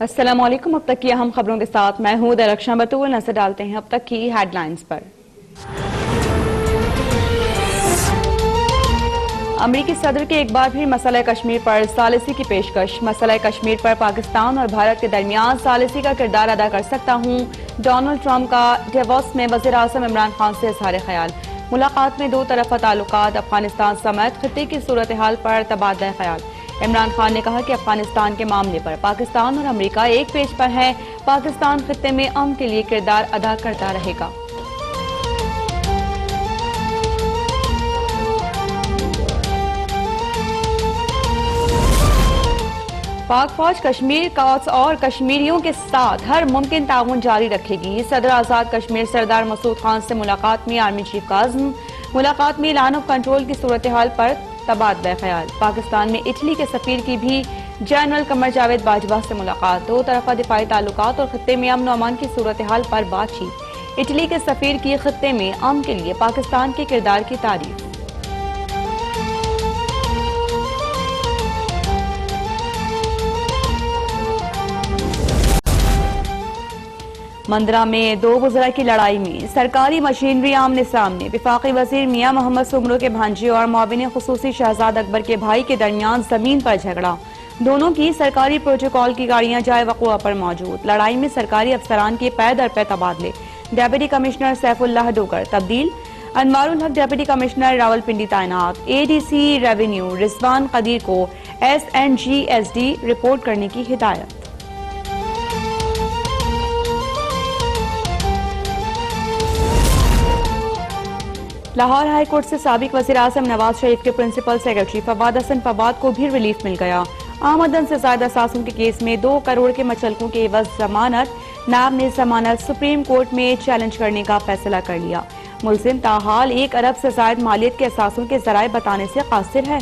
अस्सलाम वालेकुम। अब तक की अहम खबरों के साथ मैं हूं दरक्षा बतूल। नजर डालते हैं अब तक की हेडलाइंस पर। अमरीकी सदर के एक बार फिर मसला कश्मीर पर सालिसी की पेशकश। मसला कश्मीर पर पाकिस्तान और भारत के दरमियान सालिसी का किरदार अदा कर सकता हूं। डोनाल्ड ट्रंप का डेवोस में वज़ीर आज़म इमरान खान से इज़हार ख्याल। मुलाकात में दो तरफा ताल्लुकात, अफगानिस्तान समेत खित्ते की सूरत हाल पर तबादला ख्याल। इमरान खान ने कहा कि अफगानिस्तान के मामले पर पाकिस्तान और अमरीका एक पेज पर है। पाकिस्तान खित्ते में अमन के लिए किरदार अदा करता रहेगा। पाक फौज कश्मीर काउंस और कश्मीरियों के साथ हर मुमकिन ताउन जारी रखेगी। सदर आजाद कश्मीर सरदार मसूद खान से मुलाकात में आर्मी चीफ का अज़्म। मुलाकात में ऐलान ऑफ कंट्रोल की सूरत हाल पर तबादला ख्याल। पाकिस्तान में इटली के सफीर की भी जनरल कमर जावेद बाजवा से मुलाकात। दो तरफा दिफाई ताल्लुकात और खित्ते में अमन अमान की सूरत हाल पर बातचीत। इटली के सफीर की खित्ते में अमन के लिए पाकिस्तान के किरदार की तारीफ। मंदरा में दो गुजरा की लड़ाई में सरकारी मशीनरी आमने सामने। वफाकी वजीर मियां मोहम्मद सुमरो के भांजे और मुआविन खुसूसी शहजाद अकबर के भाई के दरमियान जमीन पर झगड़ा। दोनों की सरकारी प्रोटोकॉल की गाड़ियां जाए वक़ुआ पर मौजूद। लड़ाई में सरकारी अफसरान के पै दर पे तबादले। डेप्यूटी कमिश्नर सैफुल्लाह डोगर तब्दील। अनवारुल हक डेप्यूटी कमिश्नर रावलपिंडी तैनात। ADC रेवेन्यू रिजवान कदीर को SNGSD रिपोर्ट करने की हिदायत। लाहौर हाई कोर्ट से साबिक वज़ीर आज़म नवाज शरीफ के प्रिंसिपल सेक्रेटरी फवाद हसन फवाद को भी रिलीफ मिल गया। आमदन से ज्यादा असासों के केस में 2 करोड़ के मचलकों के एवज जमानत। नाब ने जमानत सुप्रीम कोर्ट में चैलेंज करने का फैसला कर लिया। मुलजिम ताहाल 1 अरब से ज्यादा मालियत के असासों के जराए बताने से कासिर है।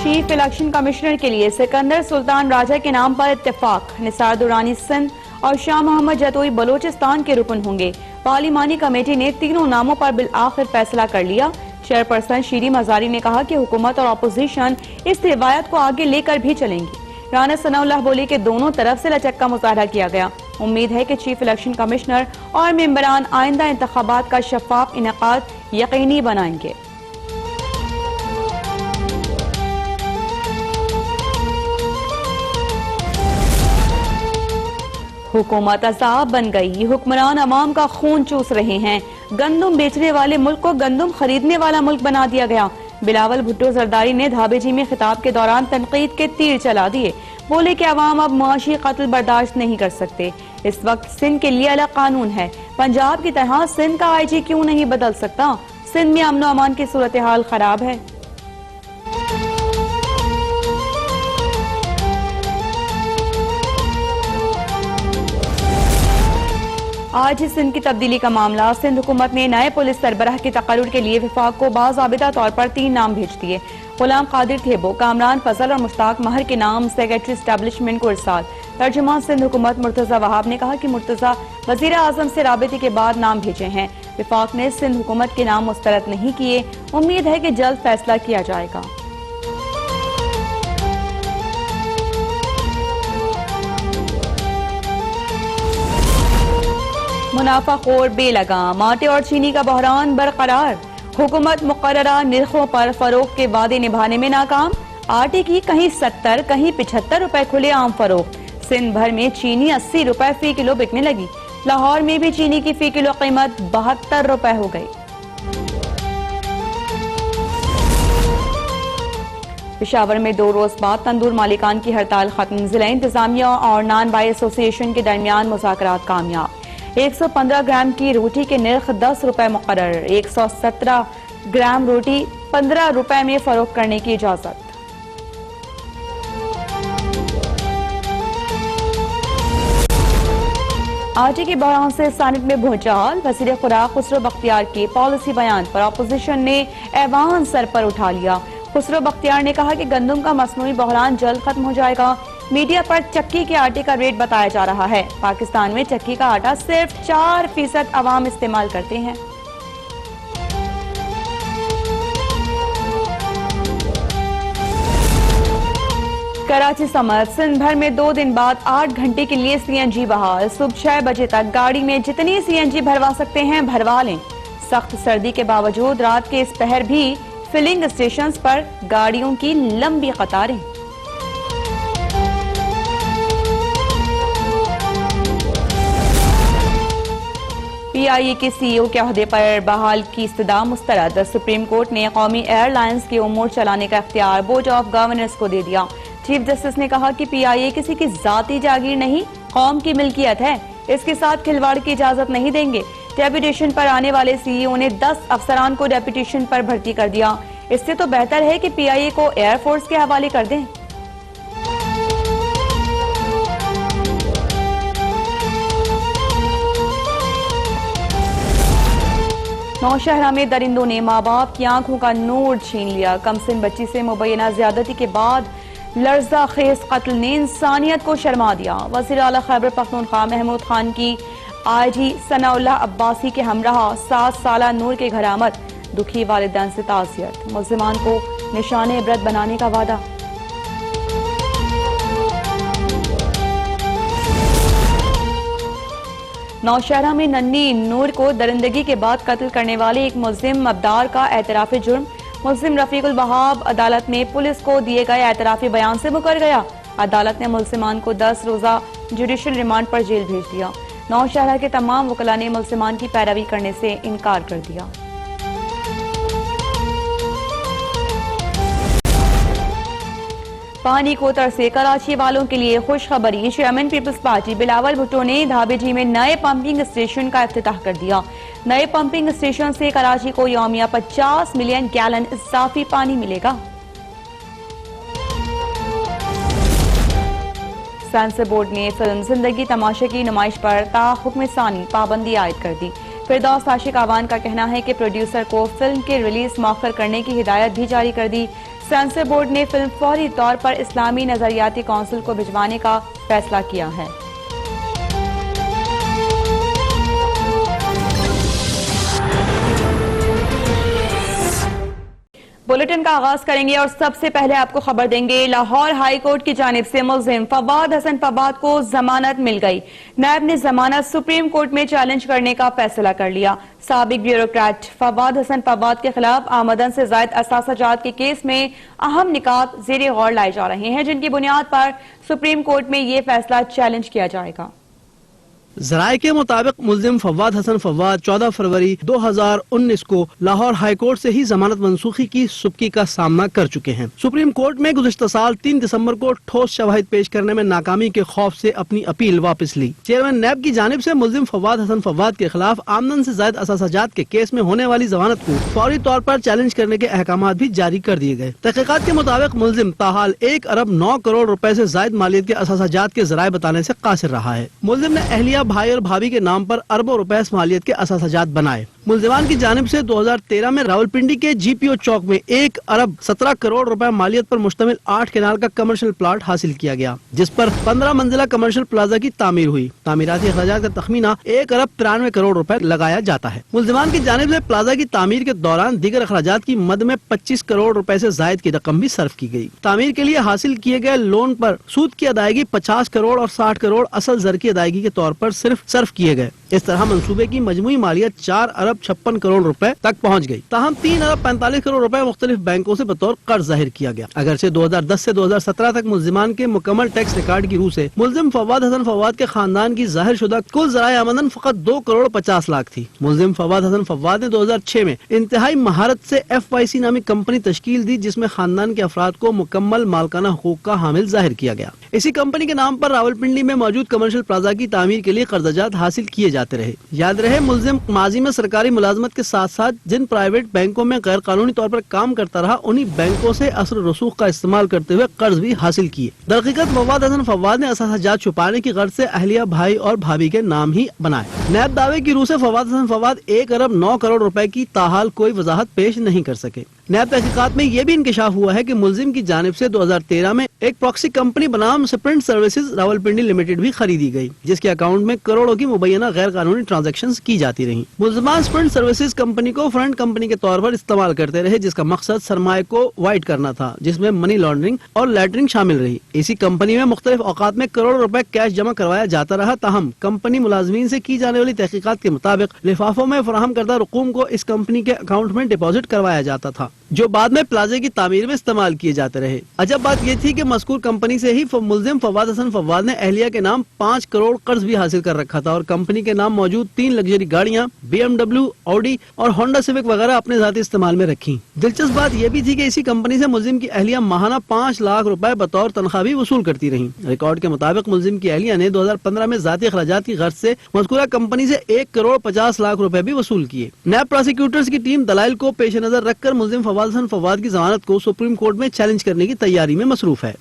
चीफ इलेक्शन कमिश्नर के लिए सिकंदर सुल्तान राजा के नाम पर इत्तेफाक। निसार दुरानी सिंध और शाह मोहम्मद जतोई बलोचिस्तान के रुकन होंगे। पार्लिमानी कमेटी ने तीनों नामों पर बिल आखिर फैसला कर लिया। चेयरपर्सन शीरी मजारी ने कहा कि हुकूमत और अपोजिशन इस रिवायत को आगे लेकर भी चलेंगी। राना सनाउल्लाह बोले कि दोनों तरफ से लचक का मुजाहरा किया गया। उम्मीद है कि चीफ इलेक्शन कमिश्नर और मेंबरान आइंदा इंतखाबात का शफाफ इनेकाद यकीनी बनाएंगे। हुकूमत अजाब बन गई। हुक्मरान अवाम का खून चूस रहे हैं। गंदुम बेचने वाले मुल्क को गंदुम खरीदने वाला मुल्क बना दिया गया। बिलावल भुट्टो जरदारी ने धाबेजी में खिताब के दौरान तनकीद के तीर चला दिए। बोले कि अवाम अब मुआशी कत्ल बर्दाश्त नहीं कर सकते। इस वक्त सिंध के लिए अलग कानून है। पंजाब की तरह सिंध का IG क्यों नहीं बदल सकता? सिंध में अमन अमान की सूरत हाल खराब है। आज ही सिंध की तब्दीली का मामला। सिंध हुकूमत ने नए पुलिस सरबराह के तकर्रुर के लिए विफाक को बाज़ाबिता तौर पर 3 नाम भेज दिए। गुलाम कादिर थेबो, कामरान फजल और मुश्ताक महर के नाम सेक्रेटरी एस्टेब्लिशमेंट को इरसाल। तर्जुमान सिंध हुकूमत मुर्तजा वहाब ने कहा कि मुर्तजा वजीर आजम से राबिते के बाद नाम भेजे हैं। विफाक ने सिंध हुकूमत के नाम मुस्तरद नहीं किए। उम्मीद है कि जल्द फैसला किया जाएगा। मुनाफाखोर बेलगाम। आटे और चीनी का बहरान बरकरार। हुकूमत मुकर्ररा निर्खों पर फरोख्त के वादे निभाने में नाकाम। आटे की कहीं 70 कहीं 75 रुपए खुले आम फरोख्त। सिंध भर में चीनी 80 रुपए फी किलो बिकने लगी। लाहौर में भी चीनी की फी किलो कीमत 72 रुपए हो गई। पेशावर में 2 रोज बाद तंदूर मालिकान की हड़ताल खत्म। जिला इंतजामिया और नान बाई एसोसिएशन के दरमियान मुज़ाकरात कामयाब। 115 ग्राम की रोटी के नर्ख 10 रुपए मुकर्रर। 117 ग्राम रोटी 15 रुपए में फरोख्त करने की इजाजत। आटे के बहरान से सानिट में भूचाल। वज़ीर खुराक खुसरो बख्तियार के पॉलिसी बयान पर अपोजिशन ने ऐवान सर पर उठा लिया। खुसरो बख्तियार ने कहा कि गंदम का मसनूई बहरान जल्द खत्म हो जाएगा। मीडिया पर चक्की के आटे का रेट बताया जा रहा है। पाकिस्तान में चक्की का आटा सिर्फ 4% अवाम इस्तेमाल करते हैं। कराची समेत सिंध भर में 2 दिन बाद 8 घंटे के लिए सीएनजी बहाल। सुबह 6 बजे तक गाड़ी में जितनी सीएनजी भरवा सकते हैं भरवा लें। सख्त सर्दी के बावजूद रात के इस पहर भी फिलिंग स्टेशंस पर गाड़ियों की लंबी कतारें। पीआईए के सीईओ के ओहदे पर बहाल की इस्तदा मुस्तरद। सुप्रीम कोर्ट ने कौमी एयरलाइंस के उमूर चलाने का इख्तियार बोर्ड ऑफ गवर्नर्स को दे दिया। चीफ जस्टिस ने कहा कि पीआईए किसी की जाती जागीर नहीं, कौम की मिल्कियत है, इसके साथ खिलवाड़ की इजाजत नहीं देंगे। डेपुटेशन पर आने वाले सीईओ ने 10 अफसरान को डेपुटेशन पर भर्ती कर दिया। इससे तो बेहतर है कि पीआईए को एयरफोर्स के हवाले कर दें। नौशहरा में दरिंदों ने माँ बाप की आंखों का नूर छीन लिया। कमसिन बच्ची से मुबैना ज्यादती के बाद लर्जा खेज कत्ल ने इंसानियत को शर्मा दिया। वज़ीर आला खैबर पख्तूनख्वा महमूद खान की आईजी सनाउल्लाह अब्बासी के हमराह 7 साला नूर के घर आमद। दुखी वालिदैन से ताज़ियत। मुल्ज़िमान को निशाने इबरत बनाने का वादा। नौशहरा में नन्ही नूर को दरिंदगी के बाद कत्ल करने वाले एक मुल्जिम अब्दार का एतराफ़ी जुर्म। मुल्जिम रफीकुल वहाब अदालत में पुलिस को दिए गए एतराफ़ी बयान से मुकर गया। अदालत ने मुल्जिमान को 10 रोज़ा जुडिशल रिमांड पर जेल भेज दिया। नौशहरा के तमाम वकला ने मुल्जिमान की पैरवी करने से इनकार कर दिया। पानी को तरसे कराची वालों के लिए खुशखबरी। चेयरमैन पीपल्स पार्टी बिलावल भुट्टो ने धाबेजी में नए पंपिंग स्टेशन का इफ्तिताह कर दिया। नए पंपिंग स्टेशन से कराची को यौमिया 50 मिलियन गैलन इजाफी पानी मिलेगा। सेंसर बोर्ड ने फिल्म जिंदगी तमाशे की नुमाइश पर ताहुक्म सानी पाबंदी आयद कर दी। फिरदौस आशिक आवान का कहना है कि प्रोड्यूसर को फिल्म के रिलीज मौखर करने की हिदायत भी जारी कर दी। सेंसर बोर्ड ने फिल्म फौरी तौर पर इस्लामी नजरियाती काउंसिल को भिजवाने का फैसला किया है। बुलेटिन का आगाज करेंगे और सबसे पहले आपको खबर देंगे। लाहौर हाई कोर्ट की जानिब से मुल्जिम फवाद हसन फवाद को जमानत मिल गई। नायब ने जमानत सुप्रीम कोर्ट में चैलेंज करने का फैसला कर लिया। साबिक ब्यूरोक्रेट फवाद हसन फवाद के खिलाफ आमदन से जायद असासाजात के केस में अहम निकात ज़ेरे गौर लाए जा रहे हैं, जिनकी बुनियाद पर सुप्रीम कोर्ट में ये फैसला चैलेंज किया जाएगा। ज़राए के मुताबिक मुल्जिम फवाद हसन फवाद 14 फरवरी 2019 को लाहौर हाई कोर्ट से ही जमानत मनसूखी की सुबकी का सामना कर चुके हैं। सुप्रीम कोर्ट में गुज़िश्ता साल 3 दिसंबर को ठोस शवाहिद पेश करने में नाकामी के खौफ से अपनी अपील वापस ली। चेयरमैन नैब की जानिब से मुल्जिम फवाद हसन फवाद के खिलाफ आमदन से जायद असासाजात के केस में होने वाली जमानत को फौरी तौर पर चैलेंज करने के अहकामात भी जारी कर दिए गए। तहकीकात के मुताबिक मुल्जिम ताहाल 1 अरब 9 करोड़ रुपए से जायद मालियत के असासाजात के जराए बताने से कासिर रहा है। मुल्जिम ने अहलिया भाई और भाभी के नाम पर अरबों रुपए मालियत के असासाजात बनाए। मुल्जिमान की जानिब से 2013 में रावलपिंडी के जीपीओ चौक में 1 अरब 17 करोड़ रुपए मालियत पर मुश्तमिल 8 केनाल का कमर्शियल प्लाट हासिल किया गया, जिस पर 15 मंजिला कमर्शियल प्लाजा की तामीर हुई। तामीराती अखराजात का तखमीना 1 अरब 93 करोड़ रुपए लगाया जाता है। मुल्जिमान की जानिब से प्लाजा की तामीर के दौरान दीगर अखराजात की मद में 25 करोड़ रुपए से जायद की रकम भी सर्फ की गई। तामीर के लिए हासिल किए गए लोन पर सूद की अदायगी 50 करोड़ और 60 करोड़ असल जर की अदायगी के तौर पर सिर्फ सर्फ किए गए। इस तरह मंसूबे की मजमूई मालियत 4 अरब 56 करोड़ रुपए तक पहुंच गई। ताहम 3 अरब 45 करोड़ रुपए मुख्तलिफ बैंकों से बतौर कर्ज जाहिर किया गया। अगर से 2010 से 2017 तक मुल्जिमान के मुकम्मल टैक्स रिकॉर्ड की रूह से मुल्जिम फवाद हसन फवाद के खानदान की जाहिर शुदा कुल ज़राए आमदन फकत 2 करोड़ 50 लाख थी। मुल्जिम फवाद हसन फवाद ने 2006 में इंतहाई महारत से FYC नामी कंपनी तश्कील दी, जिसमें खानदान के अफराद को मुकम्मल मालकाना हुकूक का हामिल जाहिर किया गया। इसी कंपनी के नाम पर रावलपिंडी में मौजूद कमर्शियल प्लाजा की तामीर के लिए कर्जाजात हासिल किए जाते रहे। याद रहे, मुल्जिम माजी में सरकारी मुलाजमत के साथ साथ जिन प्राइवेट बैंकों में गैर कानूनी तौर पर काम करता रहा, उन्हीं बैंकों से असर रसूख का इस्तेमाल करते हुए कर्ज भी हासिल किए। दरहकीकत फवाद हसन फवाद ने असासाजात छुपाने की गर्ज से अहलिया भाई और भाभी के नाम ही बनाए। नैब दावे की रूह से फवाद हसन फवाद 1 अरब 9 करोड़ रुपए की ताहाल कोई वजाहत पेश नहीं कर सके। नैब तहकीकात में ये भी इंकशाफ हुआ है कि मुलजिम की जानिब से 2013 में एक प्रॉक्सी कंपनी बनाम स्प्रिंट सर्विसेज रावलपिंडी लिमिटेड भी खरीदी गई, जिसके अकाउंट में करोड़ों की मुबैना गैर कानूनी ट्रांजैक्शंस की जाती रहीं। मुलजमान स्प्रिंट सर्विसेज कंपनी को फ्रंट कंपनी के तौर पर इस्तेमाल करते रहे, जिसका मकसद सरमाए को वाइट करना था, जिसमें मनी लॉन्ड्रिंग और लैटरिंग शामिल रही। इसी कंपनी में मुख्तलिफ औकात में करोड़ों रुपए कैश जमा करवाया जाता रहा। ताहम कंपनी मुलाजमीन से की जाने वाली तहकीकात के मुताबिक लिफाफों में फराहम करदा रकूम को इस कंपनी के अकाउंट में डिपॉजिट करवाया जाता था, जो बाद में प्लाजे की तामीर में इस्तेमाल किए जाते रहे। अजब बात यह थी कि मज़कूर कंपनी से ही मुलजिम फवाद हसन फवाद ने अहलिया के नाम 5 करोड़ कर्ज भी हासिल कर रखा था और कंपनी के नाम मौजूद 3 लग्जरी गाड़ियां BMW, ऑडी और होंडा सिविक वगैरह अपने जाती इस्तेमाल में रखी। दिलचस्प बात यह भी थी कि इसी कंपनी से मुलजिम की अहलिया माहाना 5 लाख रुपए बतौर तनख्वाह भी वसूल करती रही। रिकॉर्ड के मुताबिक मुलजिम की अहलिया ने 2015 में जाती अखराजात की गर्ज से मज़कूरा कंपनी से 1 करोड़ 50 लाख रुपए भी वसूल किए। नैब प्रोसिक्यूटर्स की टीम दलाइल को पेश नजर रखकर मुलजिम फवाद हसन फवाद की जमानत को सुप्रीम कोर्ट में चैलेंज करने की तैयारी में मसरूफ है।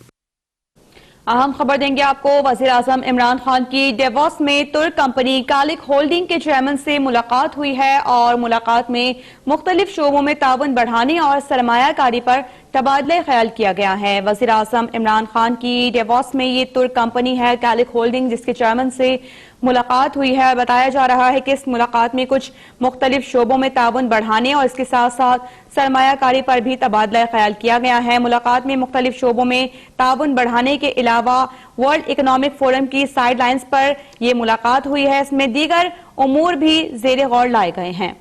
अहम खबर देंगे आपको। वज़ीर आज़म इमरान खान की डेवॉस में तुर्क कंपनी कालिक होल्डिंग के चेयरमैन से मुलाकात हुई है और मुलाकात में मुख्तलिफ शोबों में ताउन बढ़ाने और सरमायाकारी पर तबादला ख्याल किया गया है। वज़ीर आज़म इमरान खान की डेवॉस में ये तुर्क कंपनी है कालिक होल्डिंग, जिसके चेयरमैन से मुलाकात हुई है। बताया जा रहा है कि इस मुलाकात में कुछ मुख्तलिफ शोबों में ताउन बढ़ाने और इसके साथ साथ सरमायाकारी पर भी तबादला ख्याल किया गया है। मुलाकात में मुख्तलिफ शोबों में ताउन बढ़ाने के अलावा वर्ल्ड इकोनॉमिक फोरम की साइड लाइन्स पर यह मुलाकात हुई है। इसमें दीगर उमूर भी ज़ेरे गौर लाए गए हैं।